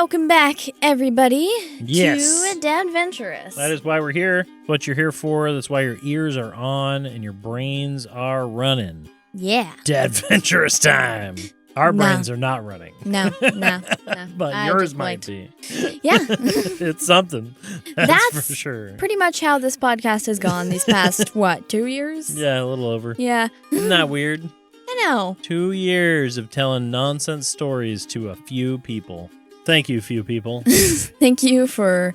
Welcome back, everybody, Yes. to Adventurous. That is why we're here. What you're here for. That's why your ears are on and your brains are running. Yeah. Adventurous time. Our No. brains are not running. No. But I yours just might blinked. be. Yeah. It's something. That's for sure. Pretty much how this podcast has gone these past, 2 years? Yeah, a little over. Yeah. Isn't that weird? I know. 2 years of telling nonsense stories to a few people. Thank you, few people. Thank you for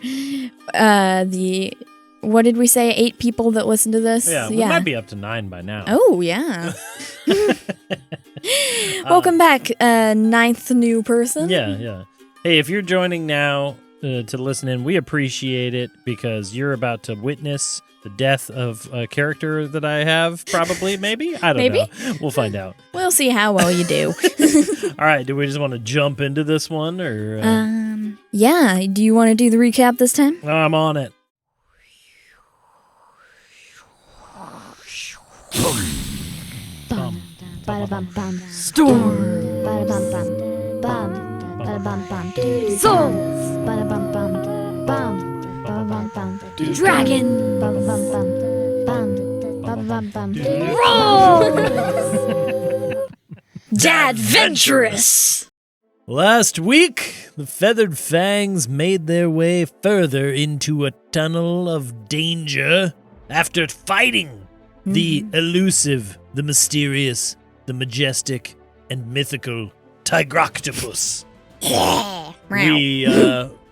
what did we say, 8 people that listen to this? Yeah, we might be up to 9 by now. Oh, yeah. Welcome back, 9th new person. Yeah. Hey, if you're joining now to listen in, we appreciate it because you're about to witness the death of a character that I have, probably, maybe? I don't know. We'll find out. We'll see how well you do. All right, do we just want to jump into this one? Or yeah. Do you want to do the recap this time? I'm on it. Storm. Dragon. Roll. Adventurous. Last week, the Feathered Fangs made their way further into a tunnel of danger after fighting the elusive, the mysterious, the majestic, and mythical Tigroctopus. We,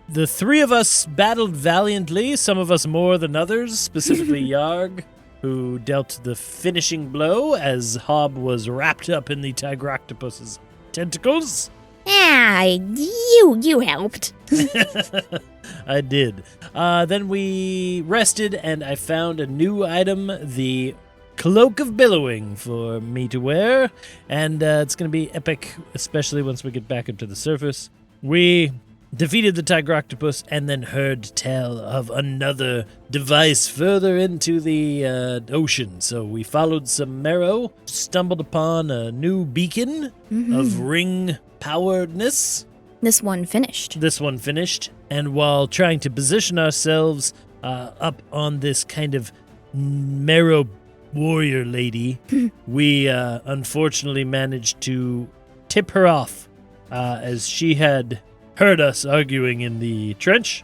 the 3 of us battled valiantly, some of us more than others, specifically Yarg, who dealt the finishing blow as Hob was wrapped up in the Tigroctopus's tentacles. Ah, you helped. I did. Then we rested, and I found a new item, the Cloak of Billowing, for me to wear, and it's going to be epic, especially once we get back up to the surface. We defeated the Tigroctopus and then heard tell of another device further into the ocean. So we followed some Merrow, stumbled upon a new beacon of ring poweredness. This one finished. And while trying to position ourselves up on this kind of Merrow warrior lady, we unfortunately managed to tip her off as she had heard us arguing in the trench.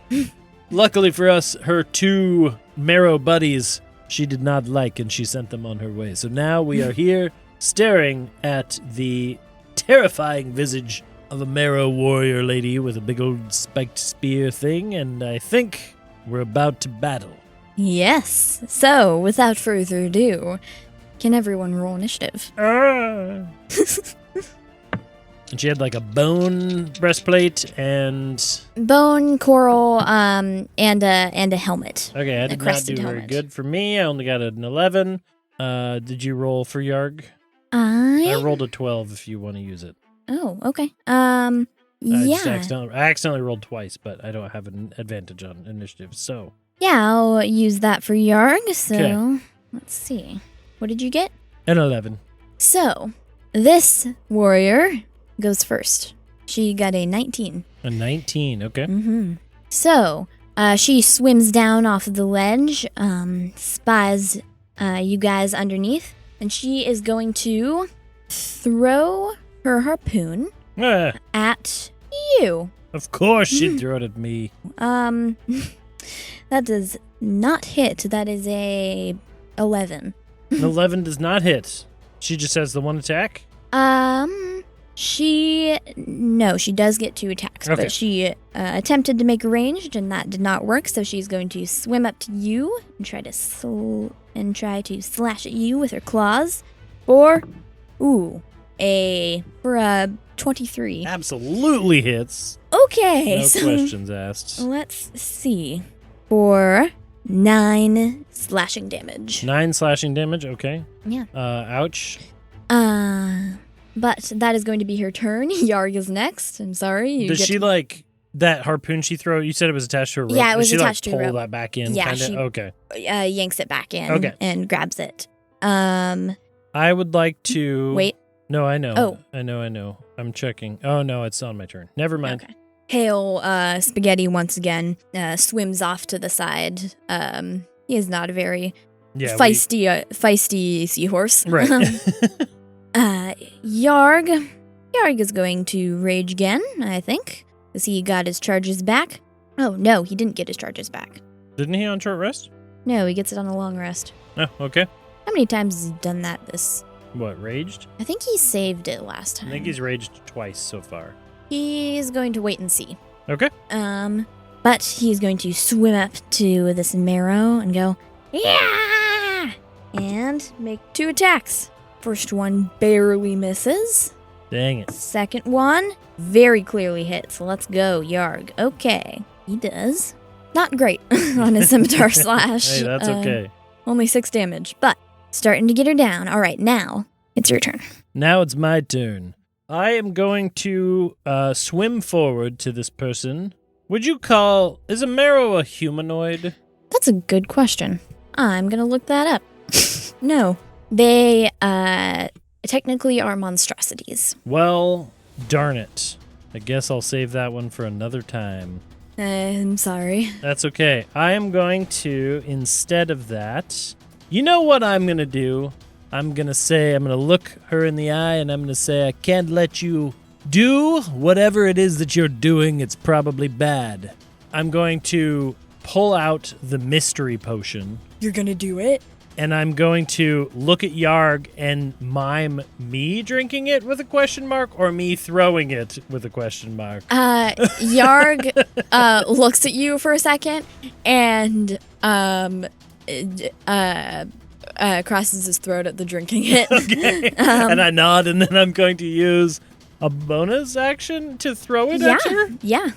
Luckily for us, her 2 Merrow buddies she did not like, and she sent them on her way. So now we are here staring at the terrifying visage of a Merrow warrior lady with a big old spiked spear thing, and I think we're about to battle. Yes. So, without further ado, can everyone roll initiative? And she had like a bone breastplate and Bone, coral, and a helmet. okay, I did not crested do very helmet. good for me. I only got an 11. Did you roll for Yarg? I rolled a 12 if you want to use it. Oh, okay. I Yeah. accidentally rolled twice, but I don't have an advantage on initiative, so. Yeah, I'll use that for Yarg. So, Okay. let's see. What did you get? An 11. So, this warrior goes first. She got a 19. A 19, okay. So, she swims down off the ledge, spies you guys underneath, and she is going to throw her harpoon at you. Of course she'd throw it at me. That does not hit. That is a 11. An 11 does not hit. She just has the 1 attack? She does get 2 attacks, Okay. but she attempted to make ranged, and that did not work. So she's going to swim up to you and try to slash at you with her claws, for a 23. Absolutely hits. Okay, No so questions asked. let's see, for 9 slashing damage. 9 slashing damage, okay. Yeah. Ouch. But that is going to be her turn. Yarg is next. I'm sorry. Does she that harpoon she throw? You said it was attached to a rope. Yeah, it was Does she, attached to a pull rope. that back in? Yeah, kinda? she- Okay. yanks it back in Okay. and grabs it. I would like to. Wait. No, I know. Oh. I know. I'm checking. Oh no, it's on my turn. Never mind. Okay. Hail Spaghetti once again swims off to the side. He is not a very feisty seahorse. Right. Yarg is going to rage again, I think, because he got his charges back. Oh, no, he didn't get his charges back. Didn't he on short rest? No, he gets it on a long rest. Oh, okay. How many times has he done that this? What, raged? I think he saved it last time. I think he's raged twice so far. He's going to wait and see. Okay. But he's going to swim up to this Merrow and go, yeah! And make 2 attacks. First one barely misses. Dang it. Second one very clearly hits. Let's go, Yarg. Okay. He does. Not great on his scimitar slash. Hey, that's okay. Only 6 damage, but starting to get her down. All right, now it's your turn. Now it's my turn. I am going to swim forward to this person. Is a Merrow a humanoid? That's a good question. I'm going to look that up. No. They technically are monstrosities. Well, darn it. I guess I'll save that one for another time. I'm sorry. That's okay. I am going to, instead of that, you know what I'm going to do? I'm going to look her in the eye and I'm going to say, I can't let you do whatever it is that you're doing. It's probably bad. I'm going to pull out the mystery potion. You're going to do it? And I'm going to look at Yarg and mime me drinking it with a question mark or me throwing it with a question mark. Yarg looks at you for a second and crosses his throat at the drinking it. Okay. And I nod, and then I'm going to use a bonus action to throw it at her? Yeah.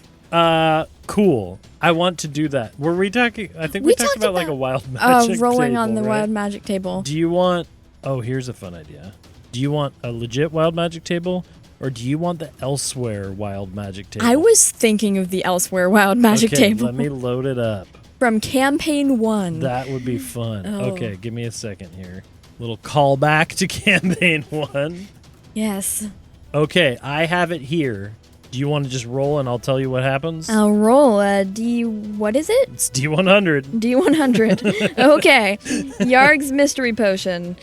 Cool. I want to do that. Were we talking? I think we talked about like a wild magic rolling table, on the right? wild magic table. Do you want... Oh, here's a fun idea. Do you want a legit wild magic table, or do you want the elsewhere wild magic table? I was thinking of the elsewhere wild magic table. Let me load it up. From campaign 1. That would be fun. Oh. Okay, give me a second here. Little callback to campaign 1. Yes. Okay, I have it here. Do you want to just roll and I'll tell you what happens? I'll roll what is it? It's D100. D100. Okay. Yarg's mystery potion.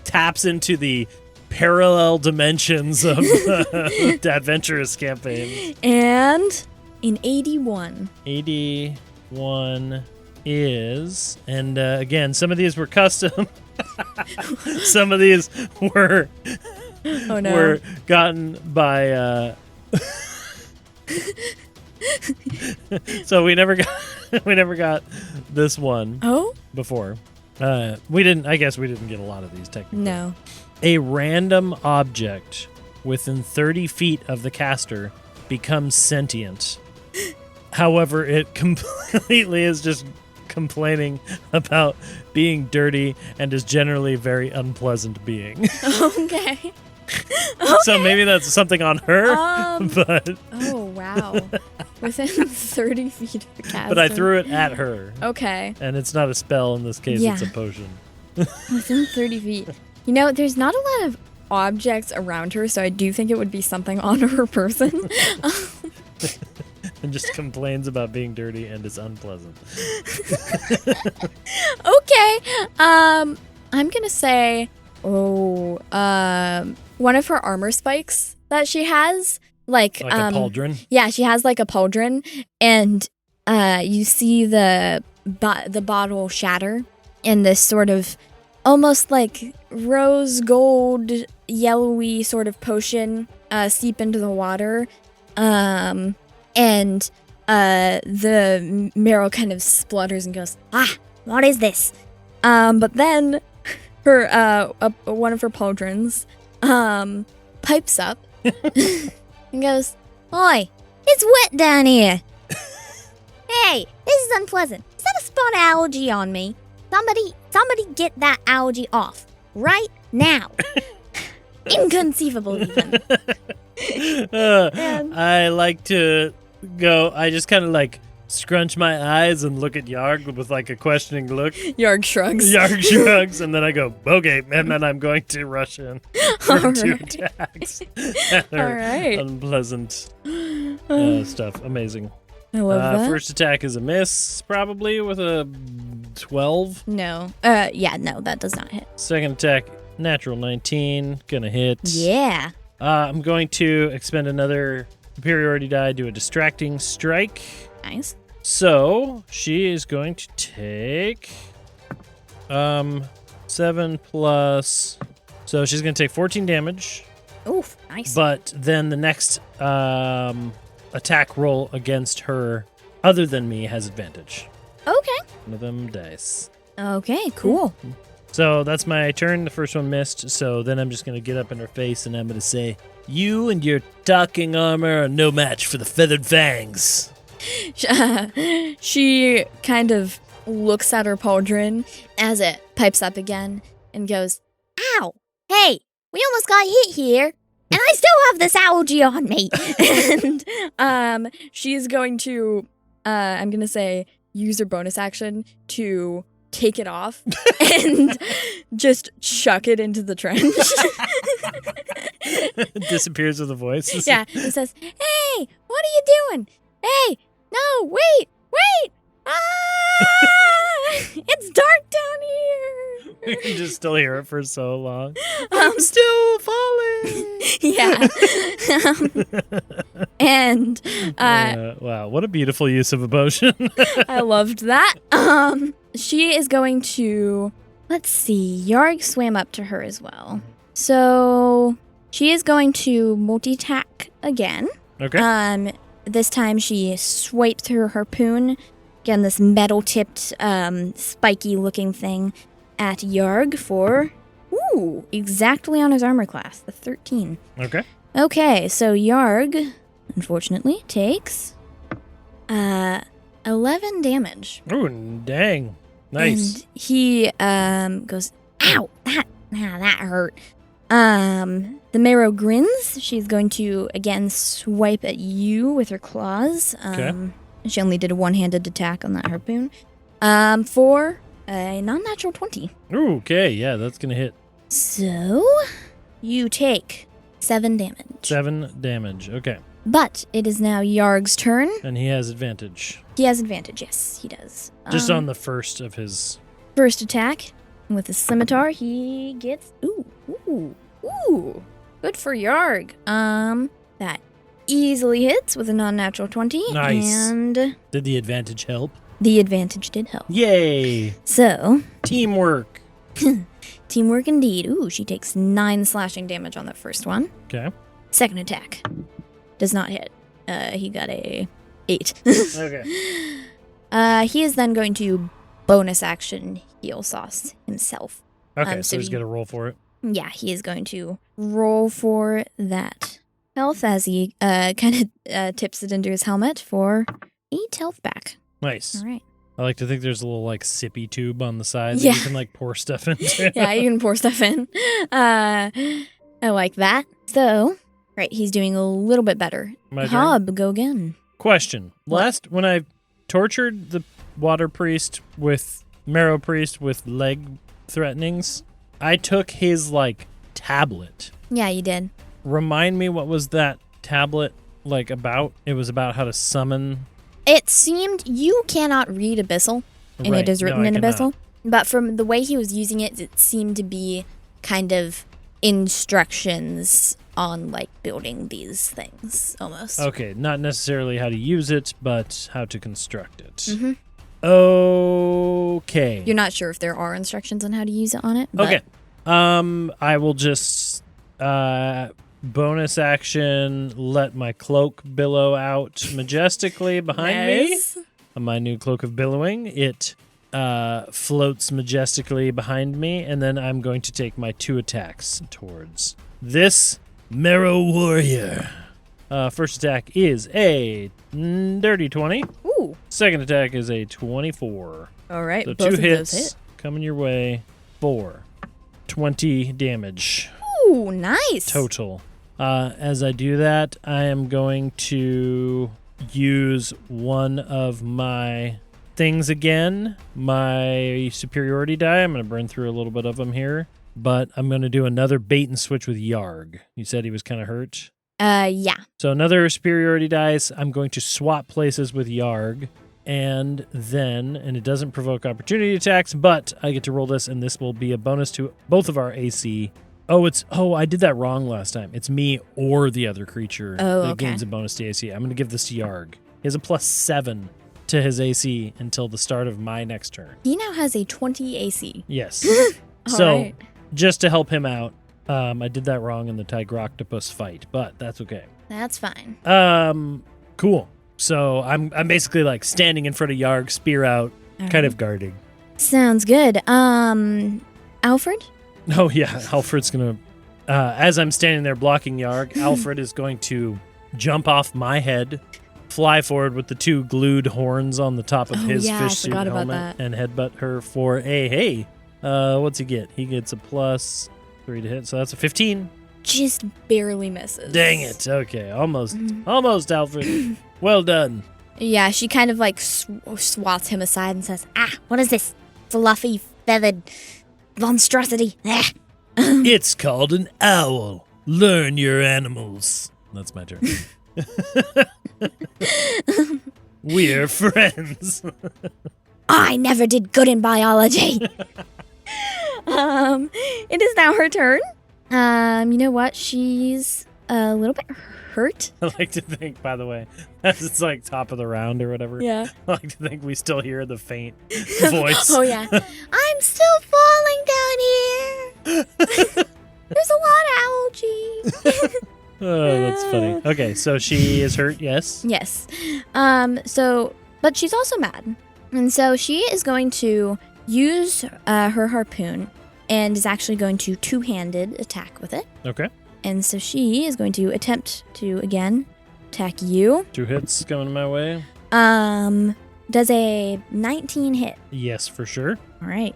Taps into the parallel dimensions of the adventurous campaign. And in 81. 81 is, and again, some of these were custom. Some of these were gotten by so we never got this one before. I guess we didn't get a lot of these technically. No. A random object within 30 feet of the caster becomes sentient. However, it completely is just complaining about being dirty and is generally a very unpleasant being. Okay. So maybe that's something on her, but... Oh, wow. Within 30 feet of the caster. But I threw it at her. Okay. And it's not a spell in this case, it's a potion. Within 30 feet. You know, there's not a lot of objects around her, so I do think it would be something on her person. And just complains about being dirty and is unpleasant. Okay. I'm going to say, one of her armor spikes that she has, like a pauldron? Yeah, she has like a pauldron, and you see the bottle shatter, and this sort of almost like rose gold yellowy sort of potion seep into the water, and the Merrow kind of splutters and goes, what is this? But then her one of her pauldrons pipes up and goes, "Oi, it's wet down here. Hey, this is unpleasant. Is that a spot of algae on me? Somebody get that algae off right now." Inconceivable, even. I like to go. I just kind of like scrunch my eyes and look at Yarg with like a questioning look. Yarg shrugs. Yarg shrugs, and then I go, okay, and then I'm going to rush in for 2 attacks. All right. Unpleasant stuff. Amazing. I love that. First attack is a miss, probably with a 12. No. No, that does not hit. Second attack, natural 19, gonna hit. Yeah. I'm going to expend another superiority die, do a distracting strike. Nice. So she is going to take 7 plus. So she's going to take 14 damage. Oof, nice. But then the next attack roll against her, other than me, has advantage. Okay. One of them dice. Okay, cool. So that's my turn. The first one missed. So then I'm just going to get up in her face and I'm going to say, "You and your talking armor are no match for the feathered fangs." She kind of looks at her pauldron as it pipes up again and goes, "Ow! Hey, we almost got hit here, and I still have this algae on me." And she's going to, I'm going to say, use her bonus action to take it off and just chuck it into the trench. It disappears with a voice. Yeah, it says, "Hey, what are you doing? Hey, no, wait! Ah! It's dark down here!" We can just still hear it for so long. I'm still falling. Yeah. And wow, what a beautiful use of a potion. I loved that. She is going to, let's see, Yarg swam up to her as well. So she is going to multi-tack again. Okay. This time she swiped her harpoon, again this metal-tipped, spiky-looking thing, at Yarg for, exactly on his armor class, the 13. Okay. Okay, so Yarg, unfortunately, takes 11 damage. Ooh, dang. Nice. And he goes, "Ow, that hurt." The Merrow grins. She's going to again swipe at you with her claws. Okay. She only did a one-handed attack on that harpoon. For a non-natural 20. Ooh, okay, yeah, that's gonna hit. So you take 7 damage. 7 damage. Okay. But it is now Yarg's turn. And he has advantage. He has advantage, yes, he does. Just on the first of his... First attack. With his scimitar, he gets... Ooh. Good for Yarg. That easily hits with a non-natural 20. Nice. And Did the advantage help? the advantage did help. Yay! So, Teamwork. teamwork indeed. Ooh, she takes 9 slashing damage on that first one. Okay. Second attack. Does not hit. He got a 8. Okay. He is then going to bonus action heal sauce himself. Okay, so he's going to roll for it. Yeah, he is going to roll for that health as he kind of tips it into his helmet for 8 health back. Nice. All right. I like to think there's a little, like, sippy tube on the side that Yeah. you can, like, pour stuff into. Yeah, you can pour stuff in. I like that. So, right, he's doing a little bit better. My turn? Hob, go again. Question. What? When I tortured the Merrow priest with leg threatenings, I took his, like, tablet. Yeah, you did. Remind me, what was that tablet, like, about? It was about how to summon... It seemed you cannot read Abyssal, and Right. it is written No, I in cannot. Abyssal. But from the way he was using it, it seemed to be kind of instructions on, like, building these things, almost. Okay, not necessarily how to use it, but how to construct it. Mm-hmm. Okay. You're not sure if there are instructions on how to use it on it. But Okay. I will just bonus action let my cloak billow out majestically behind me. On my new cloak of billowing, it floats majestically behind me, and then I'm going to take my 2 attacks towards this Merrow warrior. First attack is a dirty 20. Ooh. Second attack is a 24. All right. So both 2 of hits those hit. coming your way. 20 damage Ooh, nice. total. As I do that, I am going to use one of my things again, my superiority die. I'm going to burn through a little bit of them here, but I'm going to do another bait and switch with Yarg. You said he was kind of hurt? Yeah. So another superiority dice. I'm going to swap places with Yarg, and it doesn't provoke opportunity attacks, but I get to roll this, and this will be a bonus to both of our AC. I did that wrong last time. It's me or the other creature that gains a bonus to AC. I'm going to give this to Yarg. He has a +7 to his AC until the start of my next turn. He now has a 20 AC. Yes. Right. Just to help him out, I did that wrong in the Tigroctopus fight, but that's okay. That's fine. Cool. So I'm basically like standing in front of Yarg, spear out, kind of guarding. Sounds good. Alfred? Oh yeah, Alfred's gonna. As I'm standing there blocking Yarg, Alfred is going to jump off my head, fly forward with the 2 glued horns on the top of his fish suit helmet, and headbutt her for a hey. What's he get? He gets a +3 to hit, so that's a 15. Just barely misses. Dang it. Okay, almost, Alfred. Well done. Yeah, she kind of like swats him aside and says, what is this fluffy, feathered monstrosity? It's called an owl. Learn your animals. That's my turn. We're friends. I never did good in biology. It is now her turn. You know what? She's a little bit hurt. I like to think, by the way, as it's like top of the round or whatever. Yeah. I like to think we still hear the faint voice. Oh, yeah. I'm still falling down here. There's a lot of algae. Oh, that's funny. Okay, so she is hurt, yes? Yes. But she's also mad. And so she is going to use her harpoon and is actually going to two-handed attack with it. Okay. And so she is going to attempt to, again, attack you. 2 hits coming my way. Does a 19 hit? Yes, for sure. All right.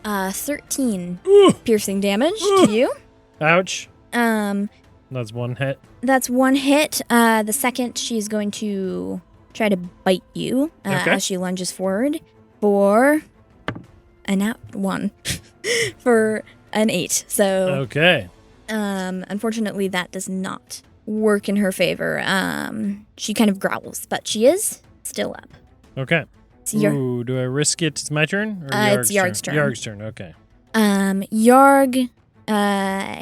13 Ooh. piercing damage to you. Ouch. That's 1 hit. That's 1 hit. The second, she's going to try to bite you as she lunges forward for a nat 1 for an 8. So okay. Unfortunately, that does not work in her favor. She kind of growls, but she is still up. Okay. Ooh, do I risk it? It's my turn? Or it's Yarg's turn. Yarg's turn, okay. Yarg,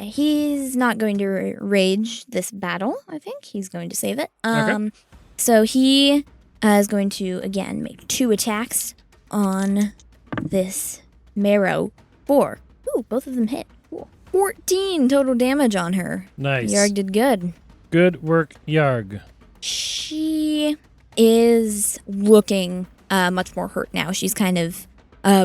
he's not going to rage this battle, I think. He's going to save it. Okay. So he is going to, again, make 2 attacks on this Merrow. 4. Ooh, both of them hit. Cool. 14 total damage on her. Nice. Yarg did good. Good work, Yarg. She is looking much more hurt now. She's kind of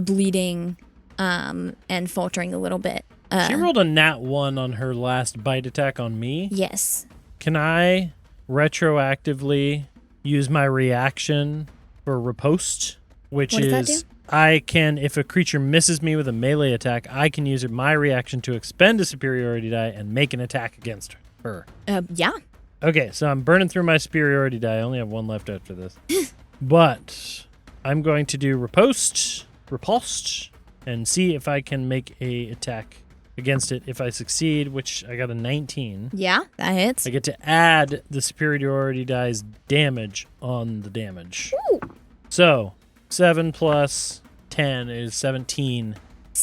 bleeding and faltering a little bit. She rolled a nat 1 on her last bite attack on me. Yes. Can I retroactively use my reaction for riposte? Which what is does that do? I can, if a creature misses me with a melee attack, I can use my reaction to expend a superiority die and make an attack against her. Yeah. Okay, so I'm burning through my superiority die. I only have 1 left after this. But I'm going to do repulsed, and see if I can make a attack against it. If I succeed, which I got a 19. Yeah, that hits. I get to add the superiority die's damage on the damage. Ooh. So 7 plus 10 is 17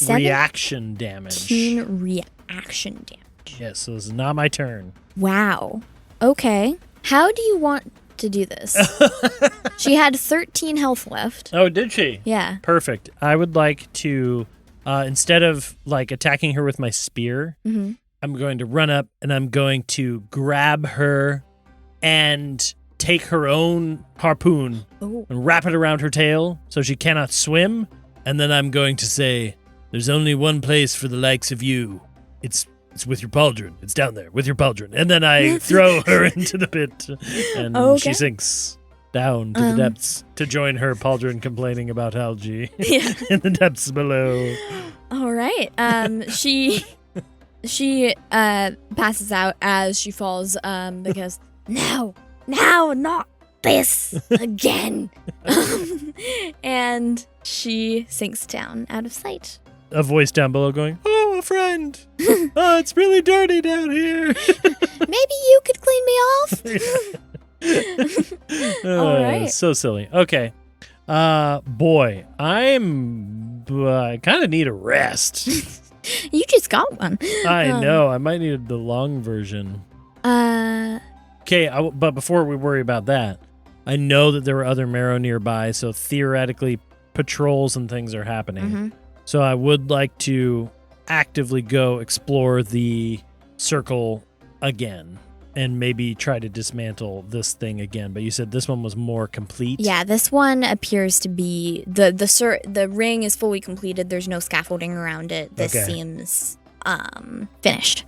reaction damage. 17 reaction damage. Yes, so this is not my turn. Wow. Okay. How do you want to do this? She had 13 health left. Oh, did she? Yeah. Perfect. I would like to, instead of like attacking her with my spear, I'm going to run up and I'm going to grab her and take her own harpoon and wrap it around her tail so she cannot swim. And then I'm going to say, there's only one place for the likes of you. It's with your pauldron. It's down there with your pauldron. And then I throw her into the pit and she sinks down to the depths to join her pauldron complaining about algae in the depths below. All right. She passes out as she falls because, no, now, not this again. And she sinks down out of sight. A voice down below going, "Oh, a friend. Oh, it's really dirty down here. Maybe you could clean me off. All right. So silly. Okay. Boy, I kind of need a rest. You just got one. I know. I might need the long version. Okay, but before we worry about that, I know that there were other Merrow nearby, so theoretically patrols and things are happening. Mm-hmm. So I would like to actively go explore the circle again and maybe try to dismantle this thing again. But you said this one was more complete? Yeah, this one appears to be the ring is fully completed. There's no scaffolding around it. This seems finished.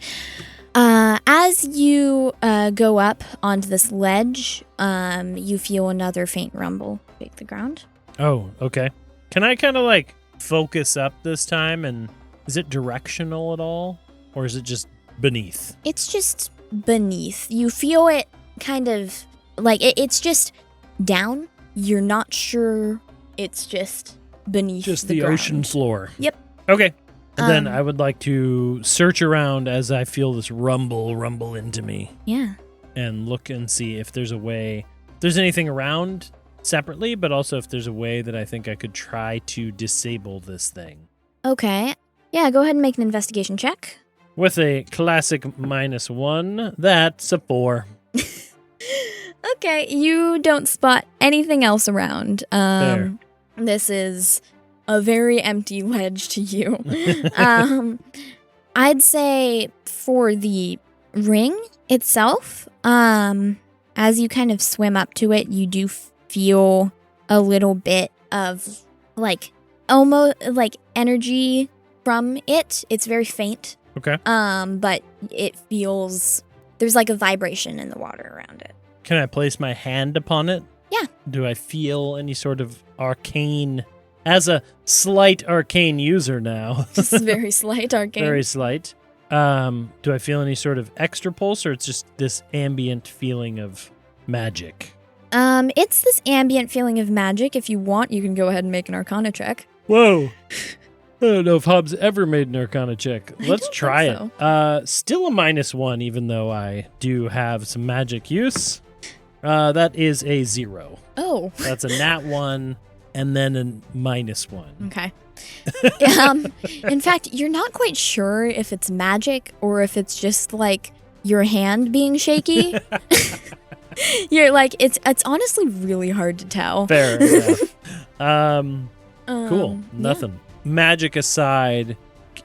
As you go up onto this ledge, you feel another faint rumble shake the ground. Oh, okay. Can I kind of like focus up this time, and is it directional at all, or is it just beneath? It's just beneath. You feel it kind of like it's just down. You're not sure. It's just beneath just the the ground. ocean floor. Yep. Okay. And then I would like to search around as I feel this rumble into me. Yeah. And look and see if there's a way, if there's anything around separately, but also if there's a way that I think I could try to disable this thing. Okay. Yeah, go ahead and make an investigation check. With a classic -1, that's a 4. Okay, you don't spot anything else around. Fair. This is a very empty ledge to you. I'd say for the ring itself, as you kind of swim up to it, you do feel a little bit of like almost like energy from it. It's very faint. Okay. But it feels there's like a vibration in the water around it. Can I place my hand upon it? Yeah. Do I feel any sort of arcane, as a slight arcane user now? Just very slight arcane. Very slight. Do I feel any sort of extra pulse, or it's just this ambient feeling of magic? It's this ambient feeling of magic. If you want, you can go ahead and make an Arcana check. Whoa. I don't know if Hobbs ever made an Arcana check. Let's try think it. Still a -1, even though I do have some magic use. That is a 0. Oh. That's a nat 1 and then a -1. Okay. In fact, you're not quite sure if it's magic or if it's just like your hand being shaky. You're like, it's honestly really hard to tell. Fair. Yeah. Cool. Nothing. Yeah. Magic aside,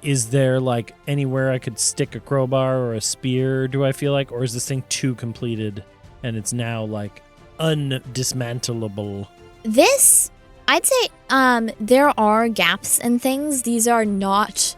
is there like anywhere I could stick a crowbar or a spear, do I feel like? Or is this thing too completed and it's now like undismantleable? This, I'd say, there are gaps and things. These are not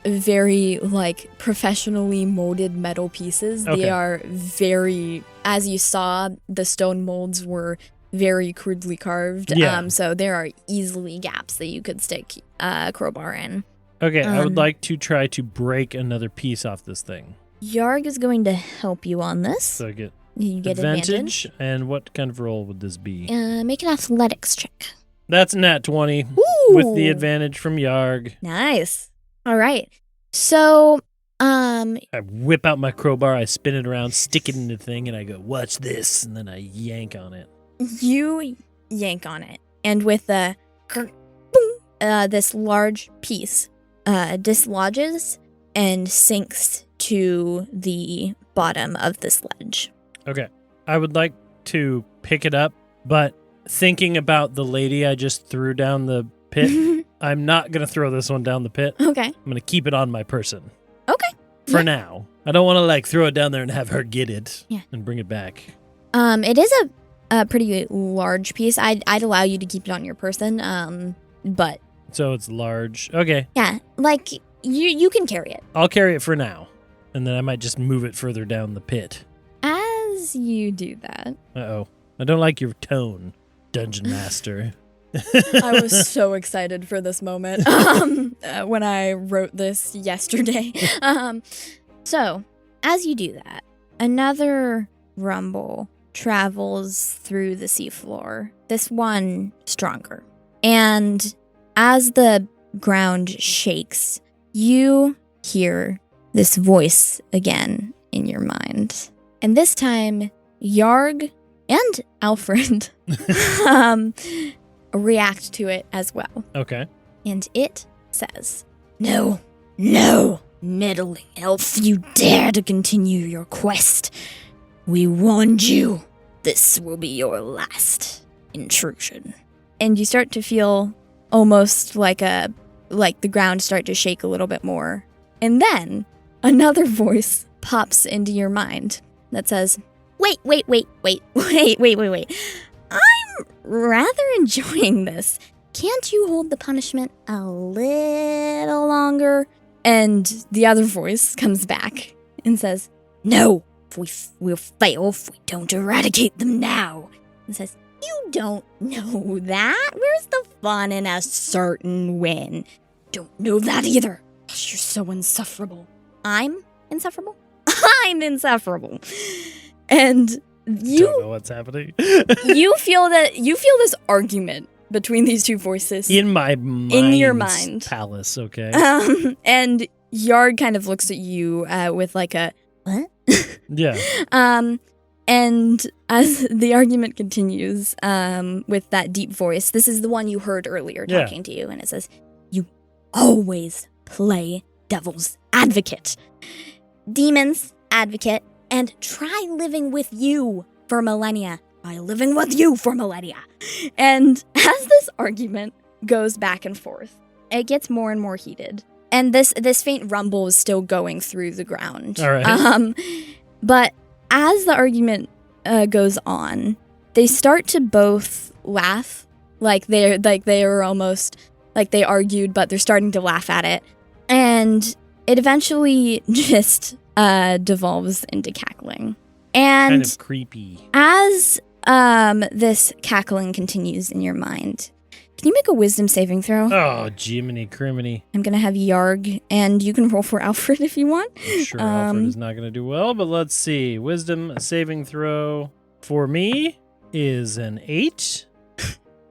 very like professionally molded metal pieces. Okay. They are very, as you saw, the stone molds were very crudely carved. Yeah. So there are easily gaps that you could stick a crowbar in. Okay, I would like to try to break another piece off this thing. Yarg is going to help you on this. So I get You get advantage. And what kind of roll would this be? Make an athletics check. That's a nat 20 Ooh. with the advantage from Yarg. Nice. All right. So, I whip out my crowbar, I spin it around, stick it in the thing, and I go, "Watch this," and then I yank on it. you yank on it, and with a boom, this large piece dislodges and sinks to the bottom of this ledge. Okay. I would like to pick it up, but thinking about the lady I just threw down the pit, I'm not going to throw this one down the pit. Okay. I'm going to keep it on my person. Okay. For Yeah. now. I don't want to like throw it down there and have her get it and bring it back. It is a pretty large piece. I'd allow you to keep it on your person. But So it's large. Okay. yeah, like you can carry it. I'll carry it for now. And then I might just move it further down the pit. As you do that, Uh-oh. I don't like your tone, Dungeon Master. I was so excited for this moment when I wrote this yesterday. So, as you do that, another rumble travels through the seafloor. This one stronger. And as the ground shakes, you hear this voice again in your mind. And this time, Yarg and Alfred react to it as well. Okay. And it says, "No, meddling elf, you dare to continue your quest. We warned you. This will be your last intrusion." And you start to feel almost like the ground start to shake a little bit more. And then another voice pops into your mind that says, Wait. I'm rather enjoying this. Can't you hold the punishment a little longer? And the other voice comes back and says, "No, we'll fail if we don't eradicate them now." And says, "You don't know that. Where's the fun in a certain win? Don't know that either. You're so insufferable." I'm insufferable? I'm insufferable. And you don't know what's happening. you feel this argument between these two voices in my mind. In your mind. Palace, okay. And Yard kind of looks at you with like a what? Yeah. And as the argument continues, with that deep voice, this is the one you heard earlier talking to you, and it says, "You always play devil's advocate. Demon's advocate, and try living with you for millennia. Try living with you for millennia." And as this argument goes back and forth, it gets more and more heated. And this faint rumble is still going through the ground. All right. But as the argument goes on, they start to both laugh, like they are almost like they argued, but they're starting to laugh at it, and it eventually just devolves into cackling. And kind of creepy. As this cackling continues in your mind, can you make a wisdom saving throw? Oh, Jiminy Criminy. I'm gonna have Yarg, and you can roll for Alfred if you want. I'm sure Alfred is not going to do well, but let's see. Wisdom saving throw for me is an 8.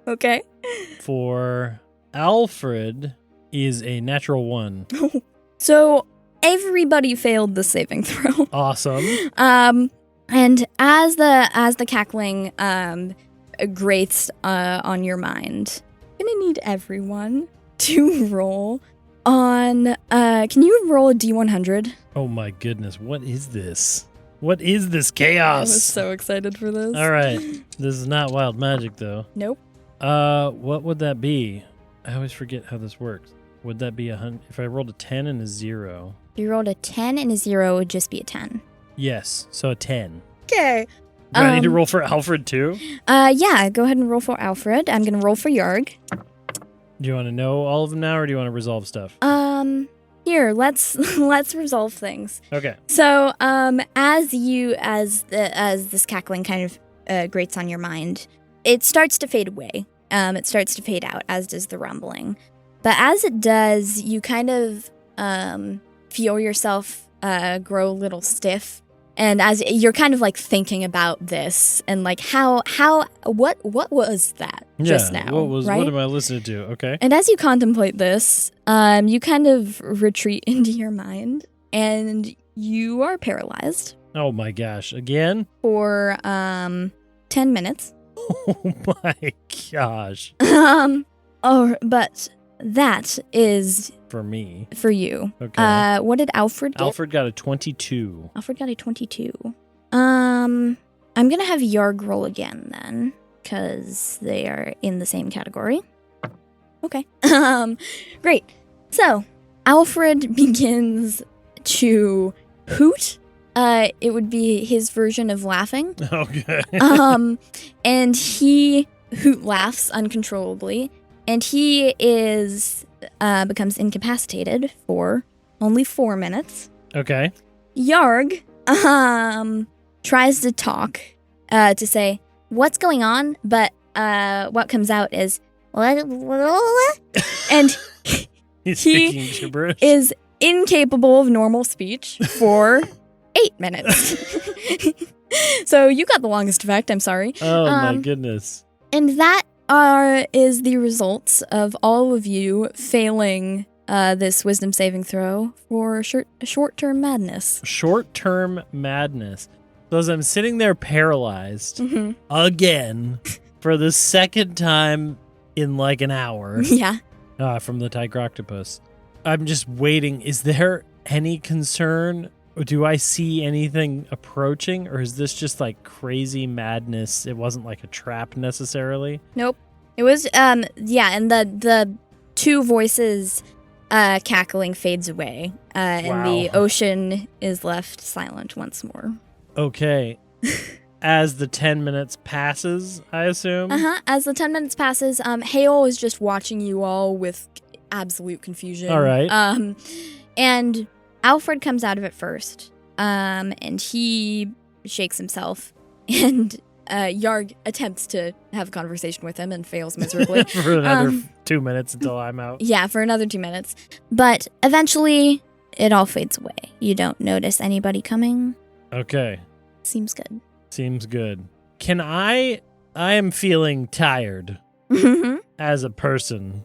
Okay. For Alfred is a natural 1. So everybody failed the saving throw. Awesome. And as the cackling grates on your mind, I'm gonna need everyone to roll on. Can you roll a D100? Oh my goodness! What is this? What is this chaos? I was so excited for this. All right, this is not wild magic though. Nope. What would that be? I always forget how this works. Would that be 100? If I rolled a 10 and a 0? If you rolled a 10 and a 0, it would just be a 10. Yes, so a 10. Okay. Do I need to roll for Alfred too? Yeah, go ahead and roll for Alfred. I'm gonna roll for Yarg. Do you want to know all of them now, or do you want to resolve stuff? Here, let's resolve things. Okay. So, as this cackling kind of grates on your mind, it starts to fade away. It starts to fade out, as does the rumbling. But as it does, you kind of feel yourself grow a little stiff. And as you're kind of like thinking about this and like what was that just now? What am I listening to? Okay. And as you contemplate this, you kind of retreat into your mind and you are paralyzed. Oh my gosh, again? For 10 minutes. Oh my gosh. But that is for me. For you. Okay. What did Alfred get? Alfred got a 22. Alfred got a 22. I'm gonna have Yarg roll again then, because they are in the same category. Okay. Great. So Alfred begins to hoot. It would be his version of laughing. Okay. And he laughs uncontrollably. And he becomes incapacitated for only 4 minutes. Okay. Yarg tries to talk to say what's going on, but what comes out is and He's speaking gibberish. Is incapable of normal speech for 8 minutes. So you got the longest effect, I'm sorry. Oh my goodness. And that is the results of all of you failing this wisdom saving throw for short-term madness. Short-term madness. So as I'm sitting there paralyzed again for the second time in like an hour Yeah. From the tiger octopus, I'm just waiting. Is there any concern? Or do I see anything approaching? Or is this just like crazy madness? It wasn't like a trap necessarily? Nope. It was, and the two voices cackling fades away, and the ocean is left silent once more. Okay. As the 10 minutes passes, I assume? As the 10 minutes passes, Hale is just watching you all with absolute confusion. All right. And Alfred comes out of it first, and he shakes himself, and Yarg attempts to have a conversation with him and fails miserably. For another 2 minutes until I'm out. Yeah, for another 2 minutes. But eventually, it all fades away. You don't notice anybody coming. Okay. Seems good. Seems good. Can I am feeling tired as a person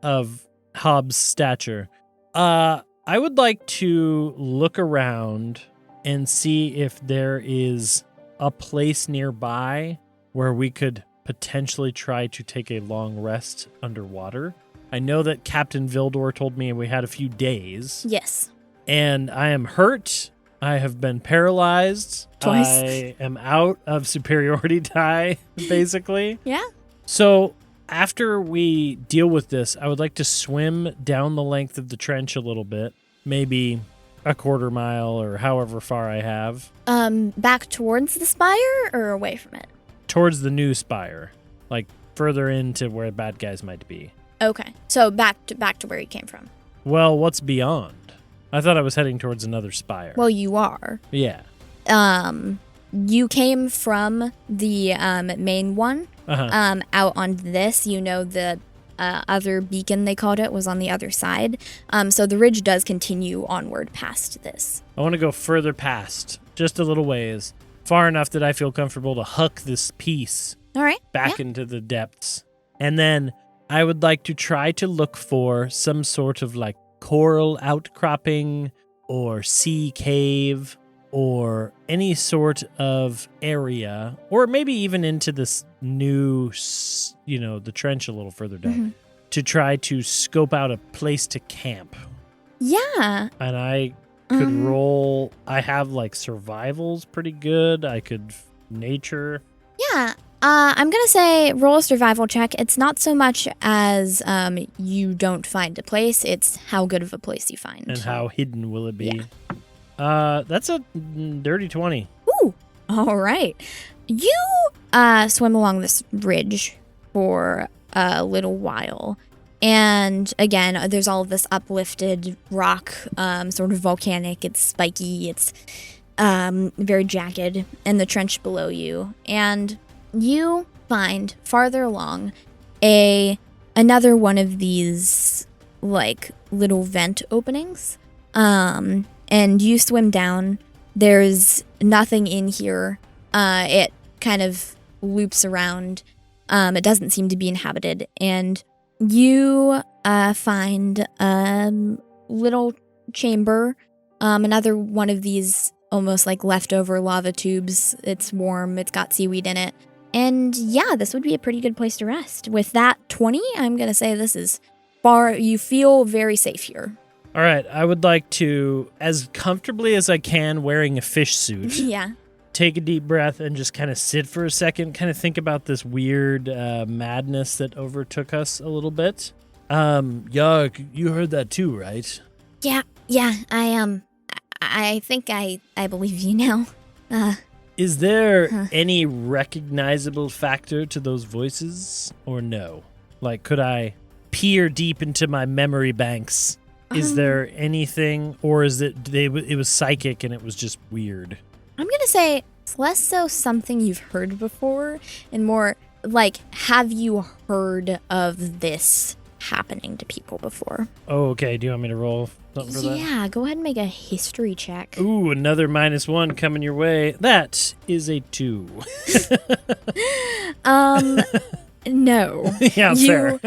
of Hobbs' stature. I would like to look around and see if there is a place nearby where we could potentially try to take a long rest underwater. I know that Captain Vildor told me we had a few days. Yes. And I am hurt. I have been paralyzed. Twice. I am out of superiority die, basically. Yeah. So after we deal with this, I would like to swim down the length of the trench a little bit, maybe a quarter mile or however far I have. Back towards the spire or away from it? Towards the new spire, like further into where bad guys might be. Okay. So back to where you came from. Well, what's beyond? I thought I was heading towards another spire. Well, you are. Yeah. You came from the main one. Out on this, the other beacon, they called it, was on the other side. So the ridge does continue onward past this. I want to go further past, just a little ways, far enough that I feel comfortable to huck this piece All right. back into the depths. And then I would like to try to look for some sort of like coral outcropping or sea cave or any sort of area, or maybe even into this new, the trench a little further down, to try to scope out a place to camp. Yeah. And I could roll. I have like survival's pretty good. I could nature. Yeah. I'm going to say roll a survival check. It's not so much as you don't find a place, it's how good of a place you find. And how hidden will it be? Yeah. That's a dirty 20. Ooh, all right. You swim along this ridge for a little while. And again, there's all of this uplifted rock, sort of volcanic. It's spiky. It's very jagged. And the trench below you. And you find farther along another one of these like little vent openings. And you swim down. There's nothing in here. It kind of loops around. It doesn't seem to be inhabited. And you find a little chamber. Another one of these almost like leftover lava tubes. It's warm. It's got seaweed in it. And yeah, this would be a pretty good place to rest. With that 20, I'm going to say this is far. You feel very safe here. All right, I would like to, as comfortably as I can, wearing a fish suit, Yeah. take a deep breath and just kind of sit for a second, kind of think about this weird madness that overtook us a little bit. Yarg, you heard that too, right? Yeah, I think I believe you now. Is there any recognizable factor to those voices, or no? Like, could I peer deep into my memory banks? Is there anything, or is it was psychic and it was just weird? I'm going to say it's less so something you've heard before and more like, have you heard of this happening to people before? Oh, okay. Do you want me to roll something for that? Yeah, go ahead and make a history check. Ooh, another -1 coming your way. That is a 2. No. Yeah, fair.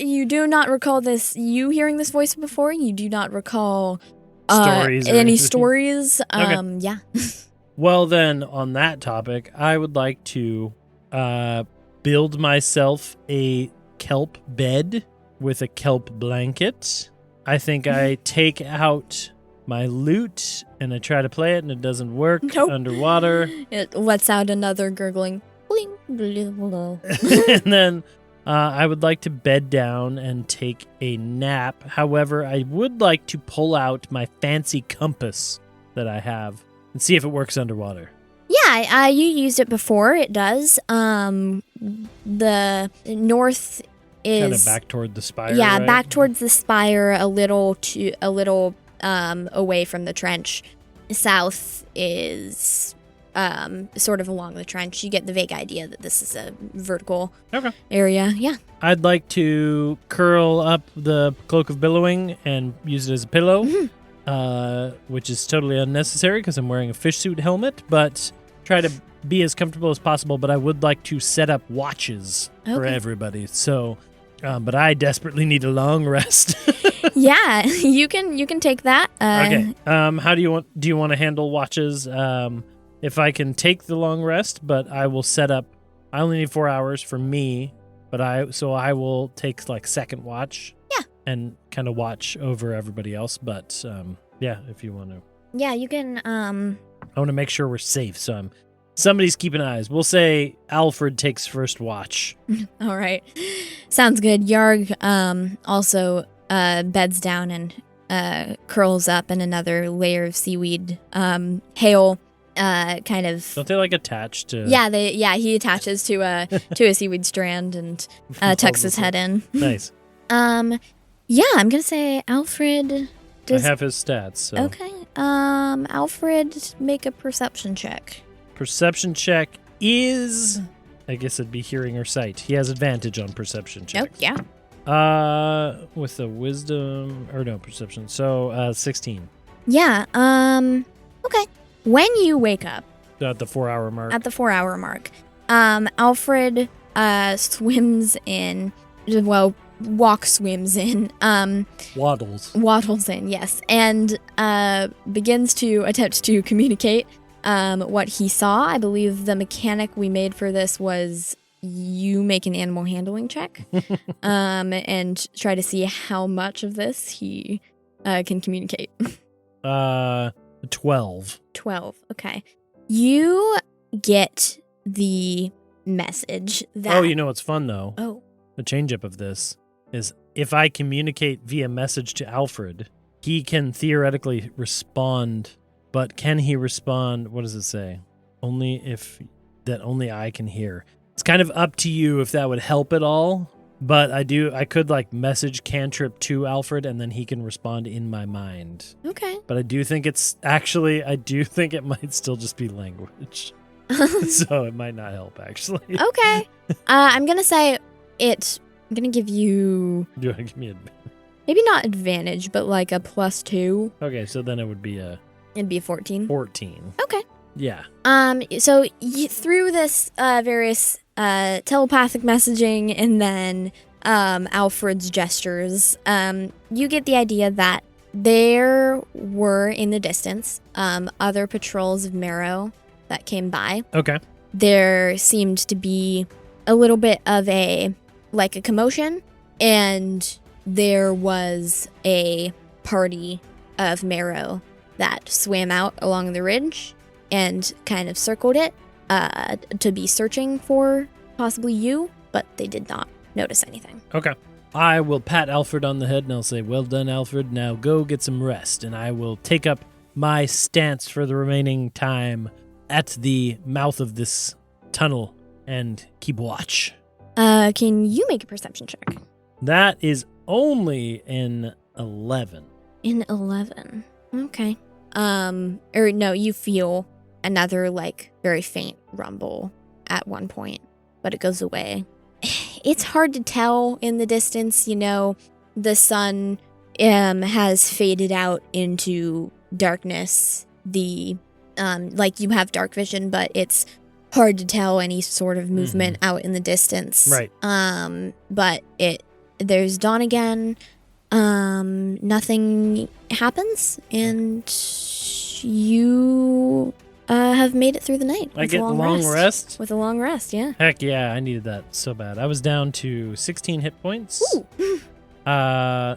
You do not recall you hearing this voice before. You do not recall Stories or any anything? stories. Okay. Yeah. Well, then, on that topic, I would like to build myself a kelp bed with a kelp blanket. I think I take out my lute and I try to play it and it doesn't work underwater. It lets out another gurgling. Bling, bling, bling. And then I would like to bed down and take a nap. However, I would like to pull out my fancy compass that I have and see if it works underwater. Yeah, you used it before. It does. The north is kind of back toward the spire. Yeah, right? back towards the spire, a little away from the trench. South is sort of along the trench. You get the vague idea that this is a vertical area. Yeah. I'd like to curl up the cloak of billowing and use it as a pillow, which is totally unnecessary because I'm wearing a fish suit helmet, but try to be as comfortable as possible. But I would like to set up watches for everybody. So, but I desperately need a long rest. Yeah, you can take that. Okay. How do you want to handle watches? If I can take the long rest, but I will set up. I only need 4 hours for me, but I will take like second watch. Yeah. And kind of watch over everybody else. But yeah, if you want to. Yeah, you can. I want to make sure we're safe, so somebody's keeping eyes. We'll say Alfred takes first watch. All right, sounds good. Yarg also beds down and curls up in another layer of seaweed. Hale kind of. Don't they like attach to? Yeah, he attaches to a seaweed strand and tucks his head in. Nice. Yeah, I'm gonna say Alfred. I have his stats. So. Okay. Alfred, make a perception check. Perception check is, I guess it'd be hearing or sight. He has advantage on perception checks. Oh, yeah. With a wisdom perception. So 16. Yeah. Okay. When you wake up At the 4 hour mark. At the 4 hour mark, Alfred swims in. Well, swims in. Waddles in, yes, and begins to attempt to communicate what he saw. I believe the mechanic we made for this was you make an animal handling check and try to see how much of this he can communicate. 12. 12, okay. You get the message that... Oh, you know what's fun, though? Oh. The change-up of this is if I communicate via message to Alfred, he can theoretically respond, but can he respond, what does it say? Only I can hear. It's kind of up to you if that would help at all, but I could like message cantrip to Alfred and then he can respond in my mind. Okay. But I do think it might still just be language. So it might not help, actually. Okay. I'm going to say I'm going to give you... Do you want to give me maybe not advantage, but like a +2. Okay, so then it would be It'd be a 14. 14. Okay. Yeah. So through this various telepathic messaging and then Alfred's gestures, you get the idea that there were in the distance other patrols of Merrow that came by. Okay. There seemed to be a little bit of a commotion, and there was a party of Merrow that swam out along the ridge and kind of circled it to be searching for possibly you, but they did not notice anything. Okay. I will pat Alfred on the head and I'll say, well done, Alfred. Now go get some rest. And I will take up my stance for the remaining time at the mouth of this tunnel and keep watch. Can you make a perception check? That is only an 11. In 11. Okay. Or no, you feel another very faint rumble at one point, but it goes away. It's hard to tell in the distance, the sun has faded out into darkness. You have dark vision, but it's hard to tell any sort of movement out in the distance. Right. But there's dawn again. Nothing happens, and you have made it through the night. I get a long rest? With a long rest, yeah. Heck yeah, I needed that so bad. I was down to 16 hit points. Ooh.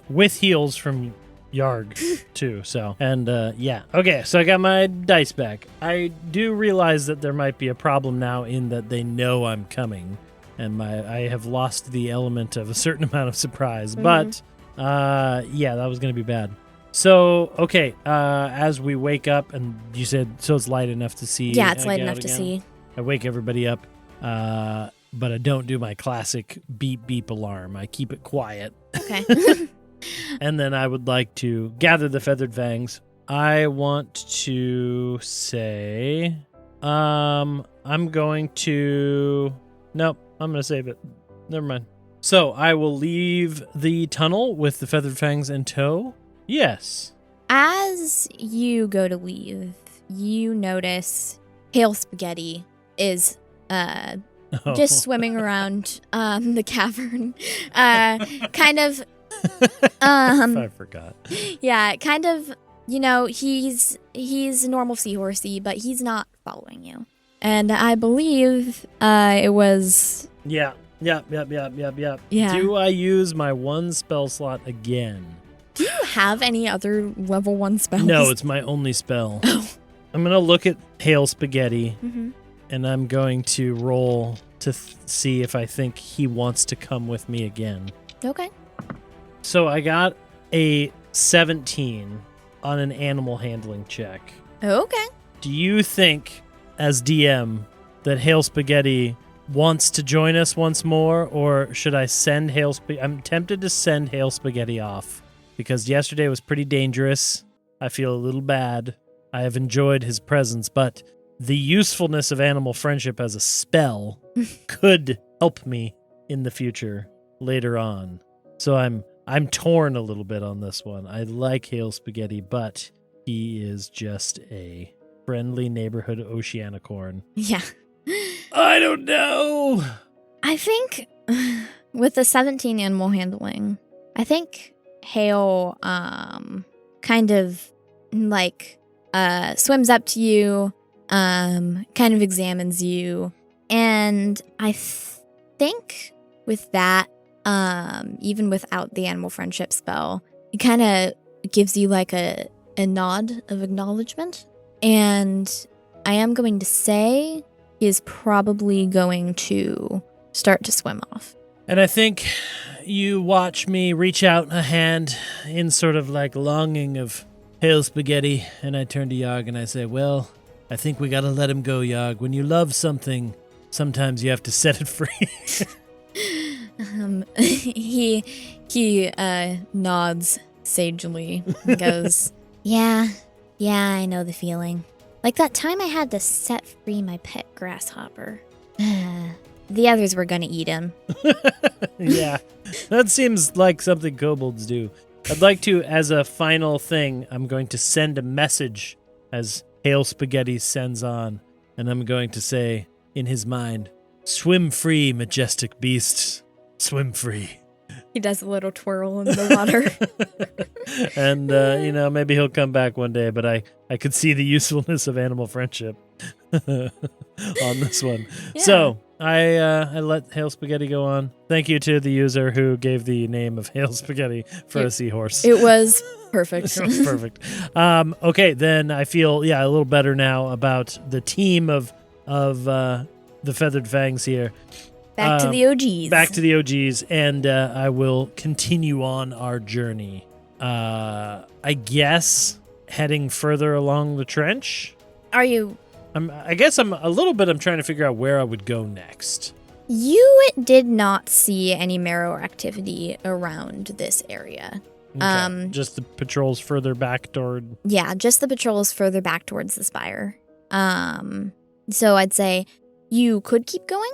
With heals from Yarg, too. So, and yeah. Okay, so I got my dice back. I do realize that there might be a problem now in that they know I'm coming, and I have lost the element of a certain amount of surprise. But, yeah, that was going to be bad. So, okay, as we wake up, and you said, so it's light enough to see. Yeah, it's light enough to see. I wake everybody up, but I don't do my classic beep beep alarm. I keep it quiet. Okay. And then I would like to gather the feathered fangs. I want to say, I'm going to save it. Never mind. So I will leave the tunnel with the feathered fangs in tow. Yes. As you go to leave, you notice Hail Spaghetti is just swimming around the cavern. Kind of I forgot. Yeah, kind of, he's normal seahorsey, but he's not following you. And I believe it was Yep. Yeah. Do I use my one spell slot again? Do you have any other level 1 spells? No, it's my only spell. Oh. I'm going to look at Hail Spaghetti, Mm-hmm. and I'm going to roll to see if I think he wants to come with me again. Okay. So I got a 17 on an animal handling check. Okay. Do you think, as DM, that Hail Spaghetti wants to join us once more, or should I send Hail Spaghetti? I'm tempted to send Hail Spaghetti off, because yesterday was pretty dangerous. I feel a little bad. I have enjoyed his presence, but the usefulness of animal friendship as a spell could help me in the future later on. So I'm torn a little bit on this one. I like Hail Spaghetti, but he is just a friendly neighborhood Oceanicorn. Yeah. I don't know. I think with the 17 animal handling, I think Hale kind of swims up to you, kind of examines you, and I think with that, even without the animal friendship spell, it kind of gives you a nod of acknowledgement, and I am going to say he is probably going to start to swim off. And I think you watch me reach out a hand in sort of longing of Hail Spaghetti, and I turn to Yarg and I say, well, I think we gotta let him go, Yarg. When you love something, sometimes you have to set it free. He nods sagely and goes, yeah, I know the feeling. Like that time I had to set free my pet grasshopper. The others were gonna eat him. Yeah, that seems like something kobolds do. I'd like to, as a final thing, I'm going to send a message as Hail Spaghetti sends on, and I'm going to say, in his mind, swim free, majestic beasts, swim free. He does a little twirl in the water. And, maybe he'll come back one day, but I could see the usefulness of animal friendship on this one. Yeah. So I let Hail Spaghetti go on. Thank you to the user who gave the name of Hail Spaghetti for a seahorse. It was perfect. It was perfect. Okay, then I feel, a little better now about the team of the Feathered Fangs here. Back to the OGs. Back to the OGs, and I will continue on our journey. I guess heading further along the trench. Are you? I'm trying to figure out where I would go next. You did not see any Merrow activity around this area. Okay. Just the patrols further back toward... Yeah, just the patrols further back towards the spire. So I'd say you could keep going.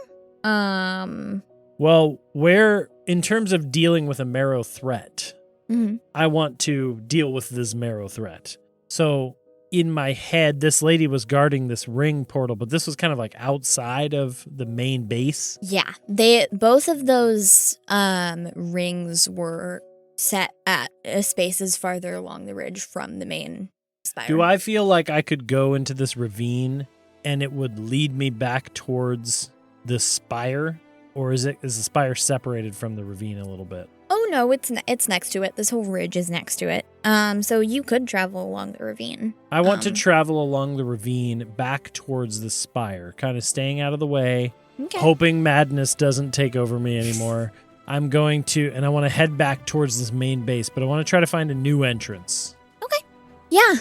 Well, where, in terms of dealing with a Merrow threat, Mhm. I want to deal with this Merrow threat. So in my head, this lady was guarding this ring portal, but this was kind of like outside of the main base. Yeah, both of those rings were set at spaces farther along the ridge from the main spire. Do I feel like I could go into this ravine and it would lead me back towards the spire? Or is the spire separated from the ravine a little bit? Oh no, it's next to it. This whole ridge is next to it. So you could travel along the ravine. I want to travel along the ravine back towards the spire, kind of staying out of the way, hoping madness doesn't take over me anymore. I'm going to, and I want to head back towards this main base, but I want to try to find a new entrance. Okay. Yeah.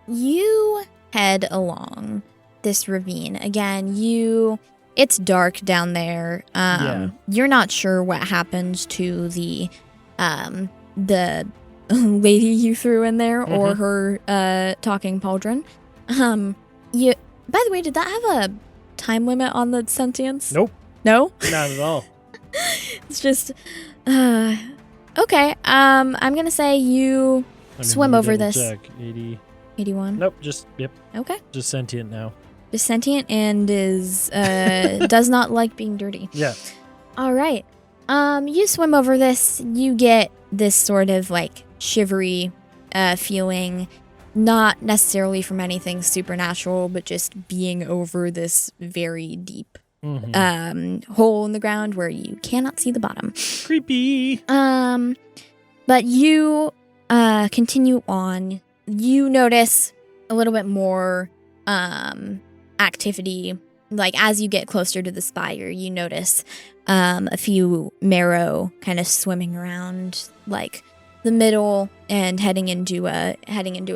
You head along this ravine. Again, it's dark down there. You're not sure what happened to the lady you threw in there or her talking pauldron. By the way, did that have a time limit on the sentience? Nope. No? Not at all. It's just okay. I'm gonna say you swim over this. Check. 80. 81. Nope, yep. Okay. Just sentient now. Is sentient and is does not like being dirty. Yeah. All right. You swim over this. You get this sort of like shivery feeling, not necessarily from anything supernatural, but just being over this very deep hole in the ground where you cannot see the bottom. Creepy. But you continue on. You notice a little bit more activity. Like as you get closer to the spire, you notice a few Merrow kind of swimming around like the middle and heading into a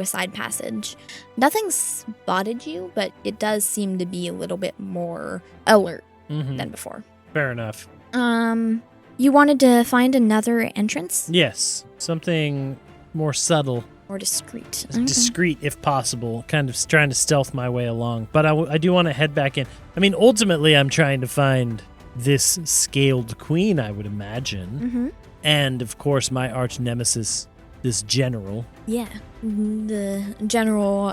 side passage. Nothing spotted you, but it does seem to be a little bit more alert than before. Fair enough. You wanted to find another entrance? Yes, something more subtle. Or discreet. Discreet, if possible. Kind of trying to stealth my way along. But I do want to head back in. I mean, ultimately, I'm trying to find this scaled queen, I would imagine. And, of course, my arch nemesis, this general. Yeah. The general,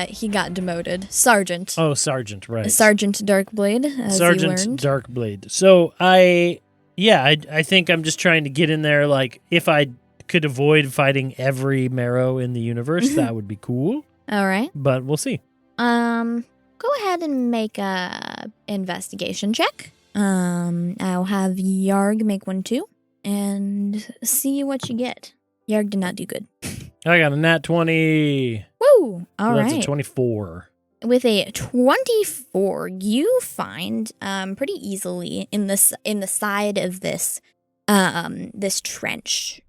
he got demoted. Sergeant. Oh, Sergeant, right. Sergeant Darkblade, as Sergeant you learned. Darkblade. So, I think I'm just trying to get in there, like, if I could avoid fighting every Merrow in the universe, that would be cool. All right. But we'll see. Go ahead and make a investigation check. I'll have Yarg make one too, and see what you get. Yarg did not do good. I got a nat 20. Woo! All right. That's a 24. With a 24, you find pretty easily in the side of this trench.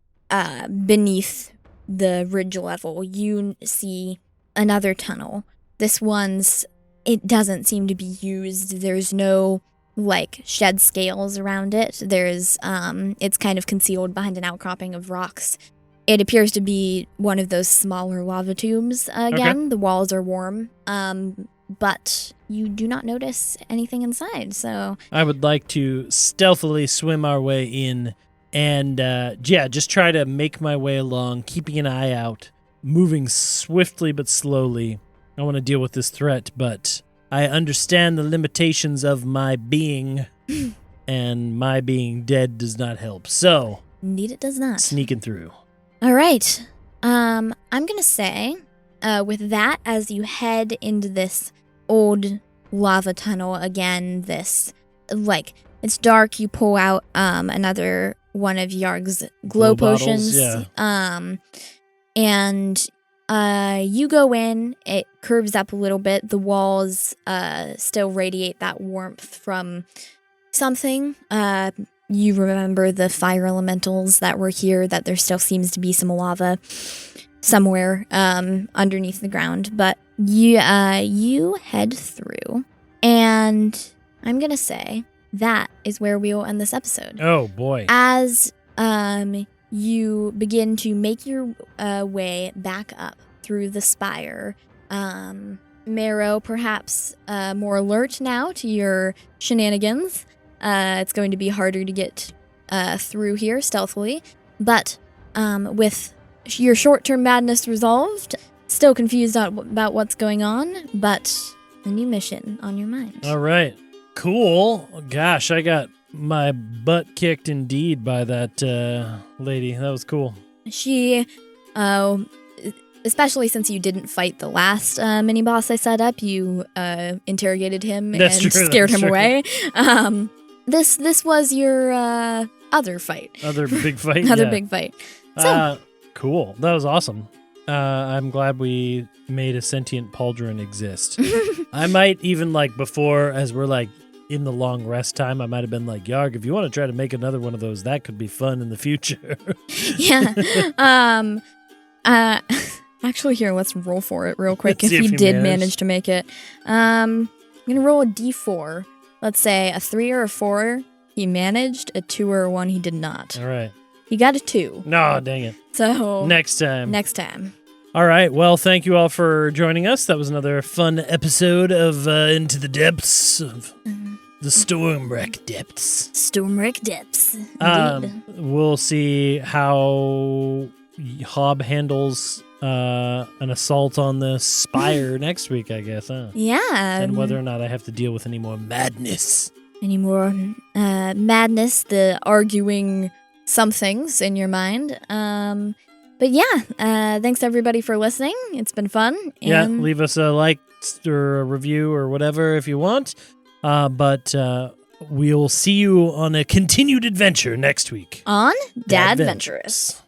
Beneath the ridge level, you see another tunnel. This one's, it doesn't seem to be used. There's no, like, shed scales around it. There's, it's kind of concealed behind an outcropping of rocks. It appears to be one of those smaller lava tubes again. Okay. The walls are warm, but you do not notice anything inside, so... I would like to stealthily swim our way in and, just try to make my way along, keeping an eye out, moving swiftly but slowly. I want to deal with this threat, but I understand the limitations of my being, and my being dead does not help. So... Indeed it does not. Sneaking through. All right. I'm going to say, with that, as you head into this old lava tunnel again, this, like, it's dark, you pull out another one of Yarg's glow potions. Bottles, yeah. And you go in, it curves up a little bit. The walls still radiate that warmth from something. You remember the fire elementals that were here, that there still seems to be some lava somewhere underneath the ground. But you head through, and I'm going to say that is where we will end this episode. Oh, boy. As you begin to make your way back up through the spire, Merrow perhaps more alert now to your shenanigans. It's going to be harder to get through here stealthily. But with your short-term madness resolved, still confused about what's going on, but a new mission on your mind. All right. Cool. Gosh, I got my butt kicked indeed by that lady. That was cool. She, especially since you didn't fight the last mini-boss I set up, you interrogated him and scared him away. This was your other fight. Other big fight? Other big fight. So, cool. That was awesome. I'm glad we made a sentient pauldron exist. I might even, before, as we're, in the long rest time, I might have been like, Yarg, if you want to try to make another one of those, that could be fun in the future. Yeah. Actually, here, let's roll for it real quick. Let's if see he did manage to make it. I'm going to roll a d4. Let's say a 3 or a 4, he managed. A 2 or a 1, he did not. All right. He got a 2. No, dang it. So next time. All right. Well, thank you all for joining us. That was another fun episode of Into the Depths of the Stormwreck Depths. Stormwreck Depths. Indeed. We'll see how Hob handles an assault on the spire next week, I guess, huh? Yeah. And whether or not I have to deal with any more madness. Madness, the arguing somethings in your mind. But yeah, thanks everybody for listening. It's been fun. And leave us a like or a review or whatever if you want. But we'll see you on a continued adventure next week. On Dadventurous.